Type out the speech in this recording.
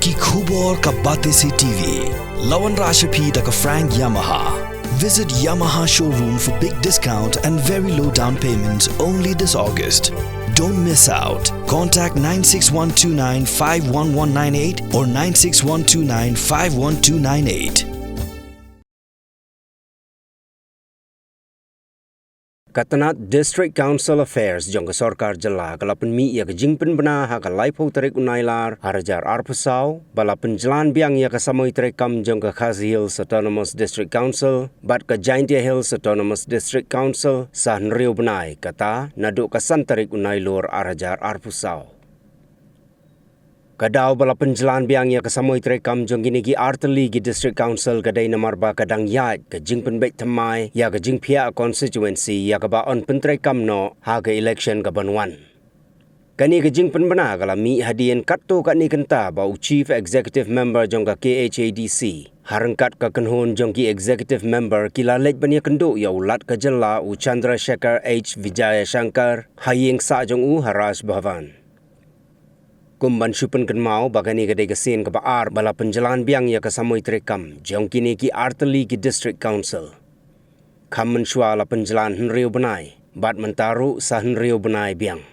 ki khubor ka bate se TV. Lawan Rashapi da ka Frank Yamaha. Visit Yamaha showroom for big discount and very low down payments only this August. Don't miss out. Contact 96129 51198 or 96129 51298. Katanat District Council Affairs Jong Sarkar Jala kalapan mi ya kajing penbena ha kalai pau tarik unailar harajar arpusau bala Pynjlan Biang ya ka Samoi Treikam Jong ka Khazi Hills Autonomous District Council bat ka Jaintia Hills Autonomous District Council sah nriu Bnai kata naduk ka santarik unailur harajar arpusau. Kadau bala Pynjlan Biang ya ka Samoi Treikam Jong gini ki Tylli ki District Council kadai namarba kadang yat ka jing penbek tamai ya ka jing pia constituency ya ka ba on Treikam no ha ka election ka banwan. Kani ka jing penbena kala mi hadien katto ka ni kenta ba Chief Executive Member Jong ka KHADC harangkat ka kanhon Jong ki Executive Member kila lej bania kendo ya ulat ka jala u Chandra Shekhar H Vijaya Shankar hayeng sa Jong u Harash Bhavan. Kumban syupen kenmau bagani kadai kesin ke baar bala Pynjlan Biang ya ke Samoi Treikam Jong kini ki Tylli ki District Council. Kam mensyua la Pynjlan henriu Bnai bat mentaru sah henriu Bnai Biang.